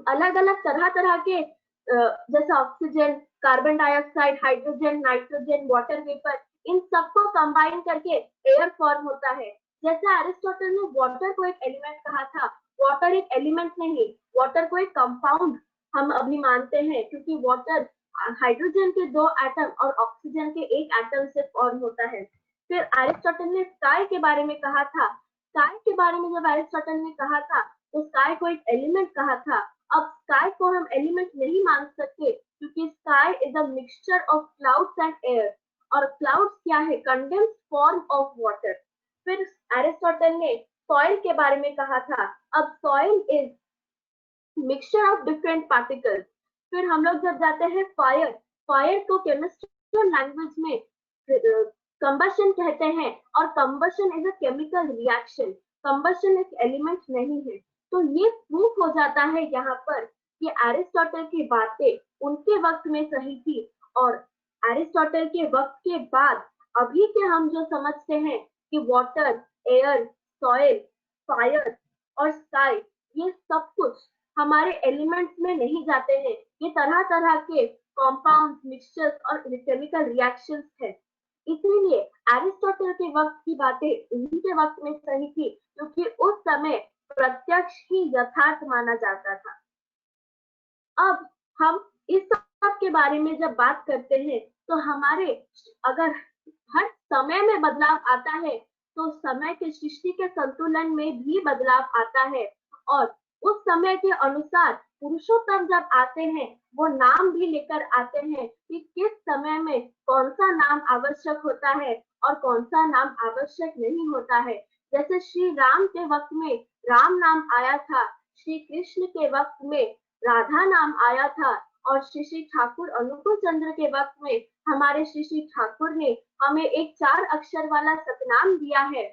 अलग अलग तरह तरह के जैसे oxygen, carbon dioxide, hydrogen, nitrogen, water vapour, इन सबको कंबाइन करके एयर फॉर्म होता है। जैसे एरिस्टोटल ने वाटर को एक एलिमेंट कहा था, वाटर एक एलिमेंट नहीं, वाटर को एक कंपाउंड हम अभी मानते हैं, क्योंकि वाटर हाइड्रोजन के 2 एटम और ऑक्सीजन के 1 एटम से फॉर्म होता है। फिर एरिस्टोटल ने स्काई के बारे में कहा था। स्काई के बारे में जब एरिस्टोटल ने कहा था तो स्काई को एक एलिमेंट कहा था। अब स्काई को हम एलिमेंट नहीं मान सकते, क्योंकि sky is a mixture of clouds and air, और क्लाउड्स क्या है? Condensed form of water. फिर एरिस्टोटल ने सॉइल के बारे में कहा था। अब soil is mixture of different particles. फिर हम लोग जब जाते हैं फायर, फायर को केमिस्ट्री लैंग्वेज में कंबशन कहते हैं, और combustion is a chemical reaction, combustion एक एलिमेंट नहीं है। तो ये प्रूफ हो जाता है यहाँ पर कि एरिस्टोटल की बातें उनके वक्त में सही थी, और एरिस्टोटल के वक्त के बाद अभी के हम जो समझते हैं कि वाटर, एयर, सॉइल, फायर और स्काई, ये सब कुछ हमारे एलिमेंट्स में नहीं जाते हैं, ये तरह तरह के कॉम्पाउंड्स, मिक्सचर्स और केमिकल रिएक्शंस है। इसीलिए एरिस्टोटल के वक्त की बातें उनके वक्त में सही थी, क्योंकि उस समय प्रत्यक्ष ही यथार्थ माना जाता था। अब हम इस सब के बारे में जब बात करते हैं तो हमारे अगर हर समय में बदलाव आता है तो समय के सृष्टि के संतुलन में भी बदलाव आता है, और उस समय के अनुसार पुरुषोत्तम जब आते हैं वो नाम भी लेकर आते हैं कि किस समय में कौन सा नाम आवश्यक होता है और कौन सा नाम आवश्यक नहीं होता है। जैसे श्री राम के वक्त में राम नाम आया था, श्री कृष्ण के वक्त में राधा नाम आया था, और श्री श्री ठाकुर अनुकूल चंद्र के वक्त में हमारे श्री श्री ठाकुर ने हमें एक 4 अक्षर वाला सतनाम दिया है।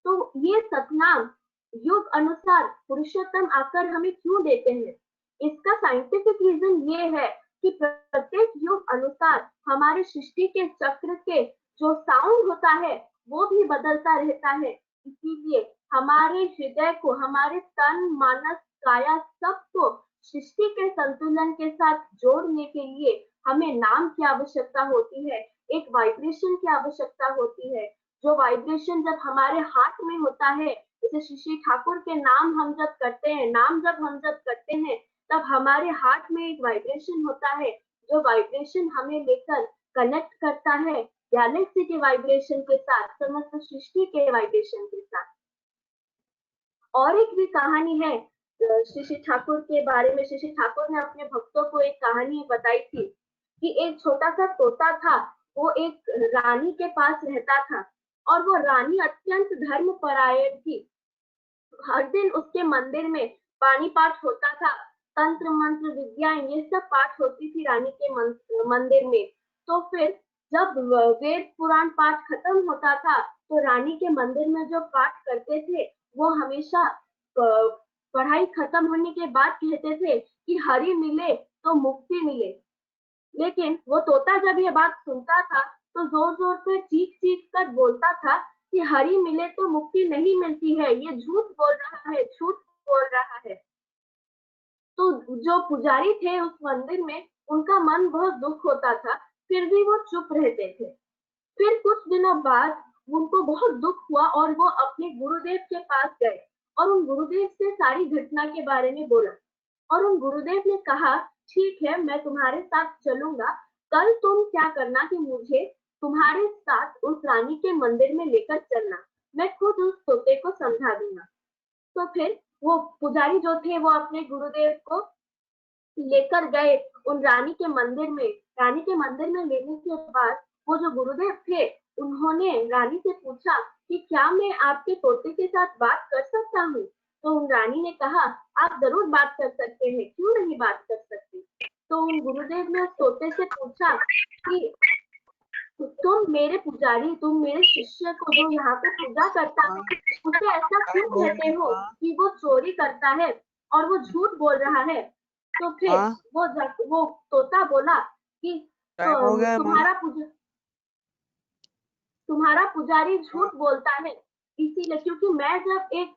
तो ये सतनाम युग अनुसार पुरुषोत्तम आकर हमें क्यों देते हैं? इसका साइंटिफिक रीजन ये है कि प्रत्येक युग अनुसार हमारे सृष्टि के चक्र के जो साउंड होता है वो भी बदलता रहता है। इसीलिए हमारे हृदय को, हमारे तन, मानस, काया सबको सृष्टि के संतुलन के साथ जोड़ने के लिए हमें नाम की आवश्यकता होती है, एक वाइब्रेशन की आवश्यकता होती है। जो वाइब्रेशन जब हमारे हार्ट में होता है, जैसे श्री श्री ठाकुर के नाम हम जब करते हैं, नाम जब हम जब करते हैं तब हमारे हार्ट में एक वाइब्रेशन होता है, जो वाइब्रेशन हमें लेकर कनेक्ट करता है गैलेक्सी के वाइब्रेशन के साथ, समस्त सृष्टि के वाइब्रेशन के साथ। और एक भी कहानी है श्री श्री ठाकुर के बारे में। श्री श्री ठाकुर ने अपने भक्तों को एक कहानी बताई थी कि एक छोटा सा तोता था, वो एक रानी के पास रहता था, और वो रानी अत्यंत धर्मपरायण थी। हर दिन उसके मंदिर में पानी पाठ होता था, तंत्र मंत्र विद्याएं ये सब पाठ होती थी रानी के मंदिर में। तो फिर जब वेद पुराण पाठ खत्म होता था तो रानी के मंदिर में जो पाठ करते थे वो हमेशा पढ़ाई खत्म होने के बाद कहते थे कि हरि मिले तो मुक्ति मिले। लेकिन वो तोता जब ये बात सुनता था तो जोर जोर से चीख चीख कर बोलता था कि हरि मिले तो मुक्ति नहीं मिलती है, ये झूठ बोल रहा है, झूठ बोल रहा है। तो जो पुजारी थे उस मंदिर में, उनका मन बहुत दुख होता था, फिर भी वो चुप रहते थे। फिर कुछ दिनों बाद उनको बहुत दुख हुआ और वो अपने गुरुदेव के पास गए और उन गुरुदेव से सारी घटना के बारे में बोला। और उन गुरुदेव ने कहा, ठीक है, मैं तुम्हारे साथ चलूंगा, कल तुम क्या करना कि मुझे तुम्हारे साथ उस रानी के मंदिर में लेकर चलना, मैं खुद उस तोते को समझा दूंगा। तो फिर वो पुजारी जो थे वो अपने गुरुदेव को लेकर गए उन रानी के मंदिर में। रानी के मंदिर में लेने के बाद वो जो गुरुदेव थे उन्होंने रानी से पूछा कि क्या मैं आपके तोते के साथ बात कर सकता हूँ? तो उन रानी ने कहा, आप जरूर बात कर सकते हैं, क्यों नहीं बात कर सकते। तो उन गुरुदेव ने उस तोते से पूछा कि तुम मेरे पुजारी, तुम मेरे शिष्य को जो यहाँ पे पूजा करता है उसे ऐसा क्यों कहते हो कि वो चोरी करता है और वो झूठ बोल रहा है? तो फिर हाँ वो तोता बोला कि टाइम हो गया है माँ। तुम्हारा पुजारी झूठ बोलता है, इसीलिए क्योंकि मैं जब एक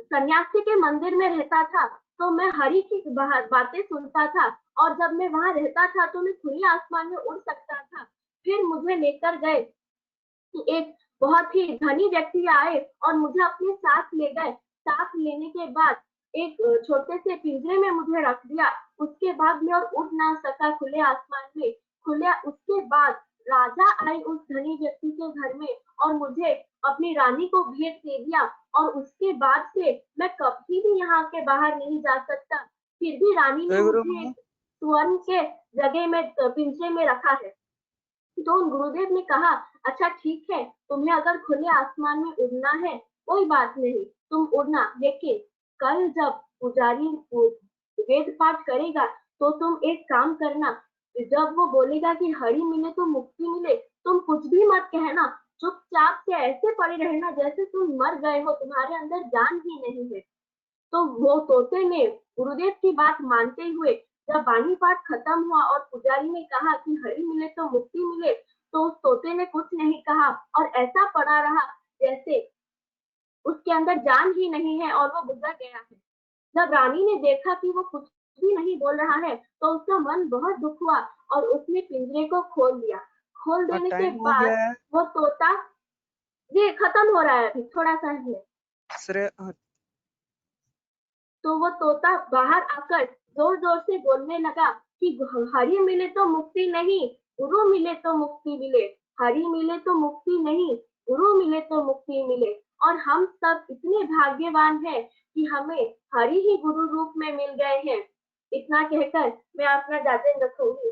सन्यासी के मंदिर में रहता था तो मैं हरि की बातें सुनता था, और जब मैं वहां रहता था तो मैं खुले आसमान में उड़ सकता था। फिर मुझे लेकर गए, एक बहुत ही धनी व्यक्ति आए और मुझे अपने साथ ले गए। साथ लेने के बाद एक छोटे से पिंजरे में मुझे रख दिया। उसके बाद मैं और उड़ ना सका खुले आसमान में। उसके बाद राजा आई उस धनी व्यक्ति के घर में और मुझे अपनी रानी को भेंट दे दिया, और उसके बाद से मैं कभी भी यहाँ के बाहर नहीं जा सकता। फिर भी रानी ने जय गुरु मुझे माँ। एक स्वर्ण के जगह में पिंजरे में रखा है। तो गुरुदेव ने कहा, अच्छा ठीक है, तुम्हें अगर खुले आसमान में उड़ना है कोई बात नहीं, तुम उड़ना, लेकिन कल जब पुजारी वेद पाठ करेगा तो तुम एक काम करना, जब वो बोलेगा कि हरि मिले तो मुक्ति मिले, तुम कुछ भी मत कहना, चुपचाप से ऐसे पड़े रहना जैसे तुम मर गए हो, तुम्हारे अंदर जान ही नहीं है। तो वो तोते ने गुरुदेव की बात मानते हुए जब बानी पाठ खत्म हुआ और पुजारी ने कहा कि हरि मिले तो मुक्ति मिले, तो उस तोते ने कुछ नहीं कहा और ऐसा पड़ा रहा जैसे उसके अंदर जान ही नहीं है और वो गुजर गया है। जब रानी ने देखा कि वो कुछ भी नहीं बोल रहा है तो उसका मन बहुत दुख हुआ और उसने पिंजरे को खोल दिया। खोल देने के टाइम हो बाद गया है। वो तोता, ये खत्म हो रहा है अभी, थोड़ा सा ही है। तो वो तोता बाहर आकर जोर जोर से बोलने लगा कि हरि मिले तो मुक्ति नहीं, गुरु मिले तो मुक्ति मिले, हरि मिले तो मुक्ति नहीं, गुरु मिले तो मुक्ति मिले, और हम सब इतने भाग्यवान हैं कि हमें हरि ही गुरु रूप में मिल गए हैं। इतना कहकर मैं अपना जाते रखूंगी।